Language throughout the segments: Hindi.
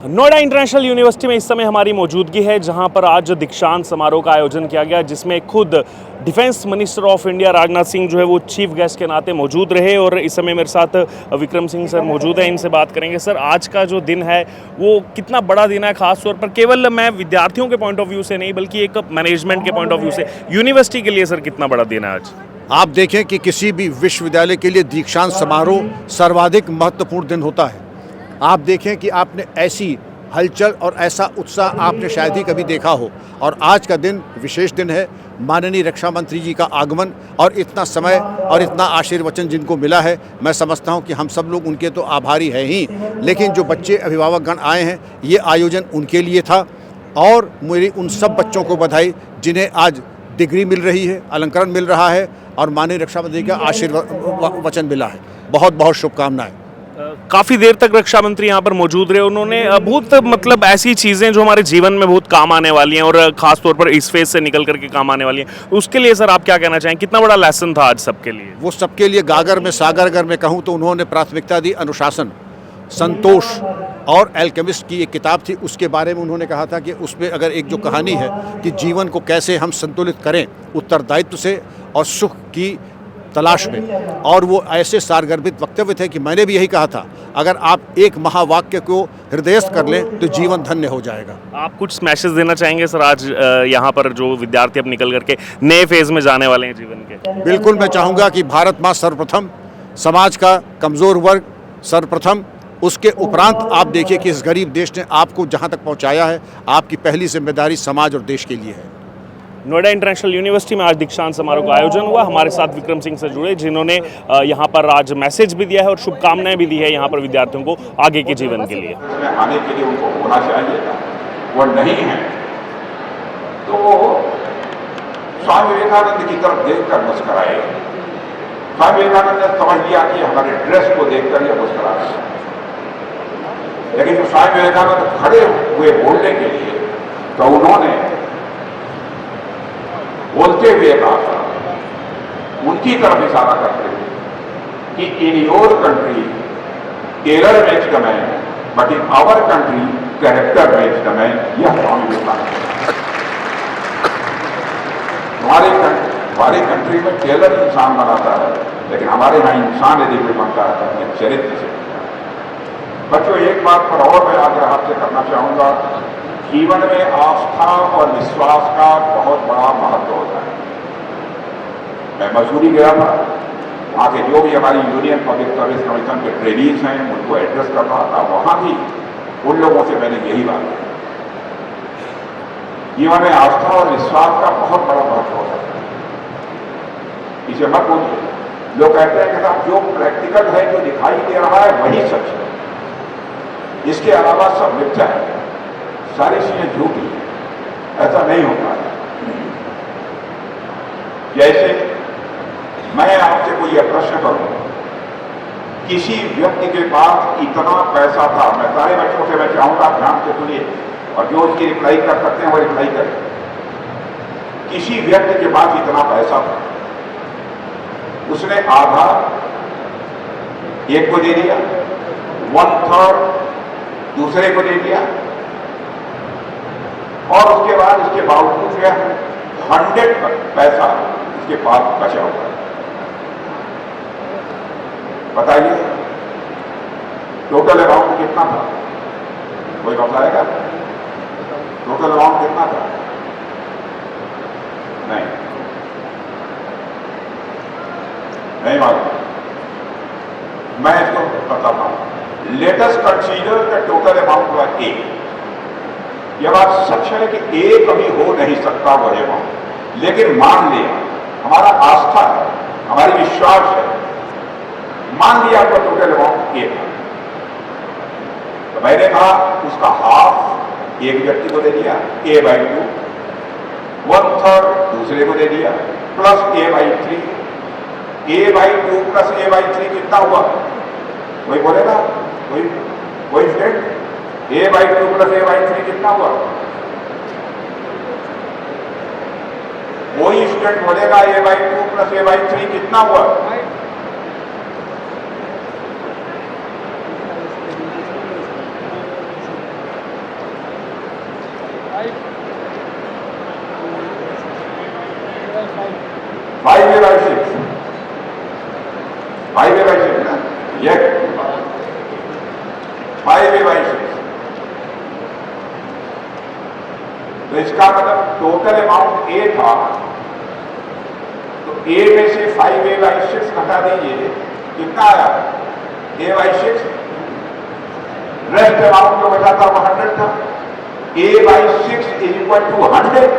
नोएडा इंटरनेशनल यूनिवर्सिटी में इस समय हमारी मौजूदगी है, जहां पर आज दीक्षांत समारोह का आयोजन किया गया, जिसमें खुद defence minister of India Rajnath Singh जो है वो चीफ गेस्ट के नाते मौजूद रहे। और इस समय मेरे साथ विक्रम सिंह सर मौजूद हैं, इनसे बात करेंगे। सर, आज का जो दिन है वो कितना बड़ा दिन है, खास तौर पर केवल मैं विद्यार्थियों के पॉइंट ऑफ व्यू से नहीं बल्कि एक मैनेजमेंट के पॉइंट ऑफ व्यू से यूनिवर्सिटी के लिए सर कितना बड़ा दिन है आज? आप देखें कि किसी भी विश्वविद्यालय के लिए दीक्षांत समारोह सर्वाधिक महत्वपूर्ण दिन होता है। आप देखें कि आपने ऐसी हलचल और ऐसा उत्साह आपने शायद ही कभी देखा हो, और आज का दिन विशेष दिन है। माननीय रक्षा मंत्री जी का आगमन और इतना समय और इतना आशीर्वचन जिनको मिला है, मैं समझता हूं कि हम सब लोग उनके तो आभारी हैं ही, लेकिन जो बच्चे अभिभावकगण आए हैं, ये आयोजन उनके लिए था। और मेरी उन सब बच्चों को बधाई जिन्हें आज डिग्री मिल रही है, अलंकरण मिल रहा है और माननीय रक्षा मंत्री का आशीर्वचन मिला है। बहुत बहुत शुभकामनाएं। काफ़ी देर तक रक्षा मंत्री यहाँ पर मौजूद रहे। उन्होंने बहुत ऐसी चीज़ें जो हमारे जीवन में बहुत काम आने वाली हैं और ख़ास तौर पर इस फेज से निकल करके काम आने वाली हैं, उसके लिए सर आप क्या कहना चाहें? कितना बड़ा लेसन था आज सबके लिए? वो सबके लिए गागर में सागर अगर मैं कहूँ तो उन्होंने प्राथमिकता दी अनुशासन, संतोष और एल्केमिस्ट की एक किताब थी, उसके बारे में उन्होंने कहा था कि उसमें अगर एक जो कहानी है कि जीवन को कैसे हम संतुलित करें उत्तरदायित्व से और सुख की तलाश में, और वो ऐसे सारगर्भित वक्तव्य थे कि मैंने भी यही कहा था, अगर आप एक महावाक्य को हृदयस्थ कर लें तो जीवन धन्य हो जाएगा। आप कुछ मैसेज देना चाहेंगे सर आज यहाँ पर जो विद्यार्थी अब निकल करके नए फेज में जाने वाले हैं जीवन के? बिल्कुल, मैं चाहूँगा कि भारत माँ सर्वप्रथम, समाज का कमज़ोर वर्ग सर्वप्रथम, उसके उपरांत आप देखिए कि इस गरीब देश ने आपको जहाँ तक पहुँचाया है, आपकी पहली जिम्मेदारी समाज और देश के लिए है। नोएडा इंटरनेशनल यूनिवर्सिटी में आज दीक्षांत समारोह का आयोजन हुआ। हमारे साथ विक्रम सिंह से जुड़े, जिन्होंने यहाँ पर आज मैसेज भी दिया है और शुभकामनाएं भी दी है यहाँ पर विद्यार्थियों को आगे के जीवन के लिए। आने के लिए उनको होना चाहिए था, वो नहीं है, तो स्वामी विवेकानंद की तरफ देखकर मुस्कुराए। स्वामी विवेकानंद ने समझ लिया कि हमारे ड्रेस को देखकर ये मुस्कुरा रहे हैं, लेकिन जो स्वामी विवेकानंद खड़े हुए बोलने के लिए, तो उन्होंने बोलते हुए कहा था, उनकी तरफ इशारा करते हुए कि in your country tailor makes the man but in our country character makes the man. यह स्वामी विवेकानंद। हमारी कंट्री में टेलर इंसान बनाता है, लेकिन हमारे यहाँ इंसान यदि कोई बनता है तो अपने चरित्र से बनता है। बच्चों, एक बात पर और मैं आग्रह आपसे करना चाहूँगा, जीवन में आस्था और विश्वास का बहुत बड़ा महत्व होता है। मैं मसूरी गया था, वहाँ के जो भी हमारी यूनियन पब्लिक सर्विस कमीशन के ट्रेनीज हैं उनको एड्रेस कर रहा था, वहाँ भी उन लोगों से मैंने यही बात कही, जीवन में आस्था और विश्वास का बहुत बड़ा महत्व होता है। इसे मत बोलिए। लोग कहते हैं कि साहब जो प्रैक्टिकल है, जो दिखाई दे रहा है वही सच है, इसके अलावा सब मिथ्या है, सारी चीजें झूठी है। ऐसा नहीं होता है। जैसे मैं आपसे कोई यह प्रश्न करूं, किसी व्यक्ति के पास इतना पैसा था, मैं सारे बच्चों से मैं चाहूंगा ध्यान से सुनिए, और जो उसकी रिप्लाई कर सकते हैं वो रिप्लाई करें। किसी व्यक्ति के पास इतना पैसा था, उसने आधा एक को दे दिया, 1/3 दूसरे को दे दिया, और उसके बाद इसके बावजूद 100 पैसा इसके पास बचा हुआ है। बताइए टोटल अमाउंट कितना था? कोई बताएगा टोटल अमाउंट कितना था? नहीं मालूम। मैं इसको बताता हूं। Latest consider the total amount हुआ 1। यह बात सच है कि 1 कभी हो नहीं सकता वो अमाउंट, लेकिन मान लिया, हमारा आस्था है, हमारी विश्वास है, मान लिया आपका टोटल अमाउंट 1 है। तो मैंने कहा उसका हाफ एक व्यक्ति को दे दिया, A/2, 1/3 दूसरे को दे दिया, plus A/3। A/2 plus A/3 कितना हुआ? कोई बोलेगा? कोई स्टेट? A/2 प्लस A/3 कितना हुआ? कोई स्टूडेंट बोलेगा A/2 प्लस A/3 कितना हुआ? 5A/6 5A/6 ना ये 5A/6 तो इसका मतलब टोटल अमाउंट A था, तो A में से 5A/6 घटा दीजिए, कितना आया A/6, रेस्ट अमाउंट जो बचा था वो 100 था। A/6 is equal to 100,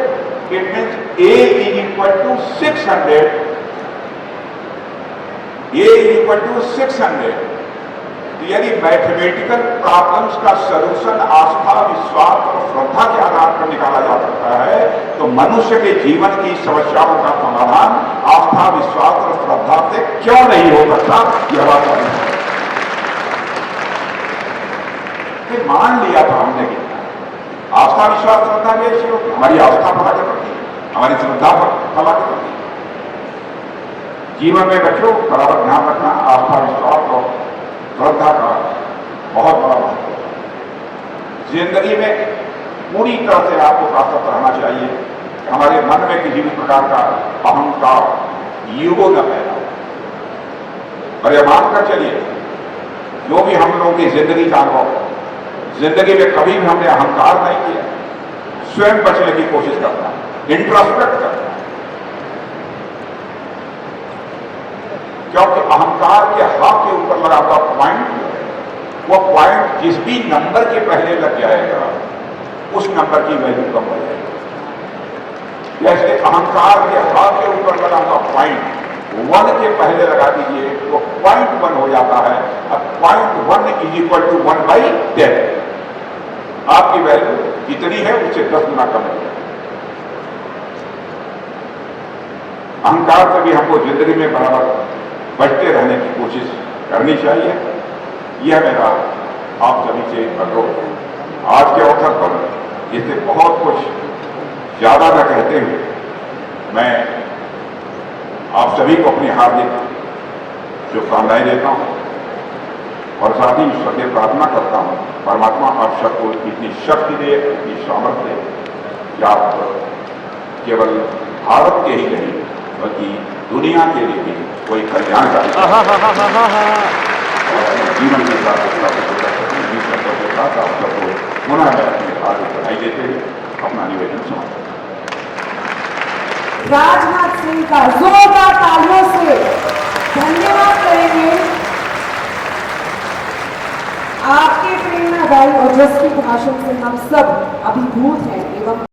it means A is equal to 600, A is equal to 600। तो यदि मैथमेटिकल प्रॉब्लम्स का सलूशन आस्था, विश्वास और श्रद्धा के आधार पर निकाला जा सकता है, तो मनुष्य के जीवन की समस्याओं का समाधान आस्था, विश्वास और श्रद्धा से क्यों नहीं हो सकता, यह बात है। मान लिया था हमने कि आस्था, विश्वास, श्रद्धा कैसी होती, हमारी आस्था फला के प्रति, हमारी श्रद्धा फला के प्रति। जीवन में बच्चों बराबर ध्यान रखना, आस्था, विश्वास और श्रद्धा का बहुत बड़ा महत्व है। जिंदगी में पूरी तरह से आपको प्राप्त रहना चाहिए कि हमारे मन में किसी भी प्रकार का अहंकार, ईगो न पैदा हो। और यह मानकर चलिए, जो भी हम लोगों की जिंदगी का अनुभव, जिंदगी में कभी भी हमने अहंकार नहीं किया, स्वयं बचने की कोशिश करता, इंट्रोस्पेक्ट करता, क्योंकि अहंकार के हाथ के ऊपर लगा हुआ पॉइंट, वो पॉइंट जिस भी नंबर के पहले लग जाएगा उस नंबर की वैल्यू कम हो जाएगी। जैसे अहंकार के हाथ के ऊपर लगा हुआ पॉइंट 1 के पहले लगा दीजिए तो 0.1 हो जाता है। अब 0.1 इज इक्वल टू 1/10। आपकी वैल्यू जितनी है उससे 10 गुना कम है। अहंकार से भी हमको जिंदगी में बराबर बचते रहने की कोशिश करनी चाहिए। यह मेरा आप सभी से अनुरोध है। आज के अवसर पर इससे बहुत कुछ ज्यादा न कहते हुए मैं आप सभी को अपनी हार्दिक शुभकामनाएं देता हूं और साथ ही ईश्वर से प्रार्थना करता हूं, परमात्मा आप सबको इतनी शक्ति दे, इतनी सामर्थ्य दे कि आप केवल भारत के ही नहीं बल्कि दुनिया के लिए भी कोई कल्याणकारी जीवन के साथ आप सबको पुनः मैं अपनी हार्दिक बधाई देते हुए अपना निवेदन समाप्त। राजनाथ सिंह का जोरदार तालियों से धन्यवाद करेंगे। आपके प्रेरणादायी और जज्बी भाषण से हम सब अभिभूत हैं एवं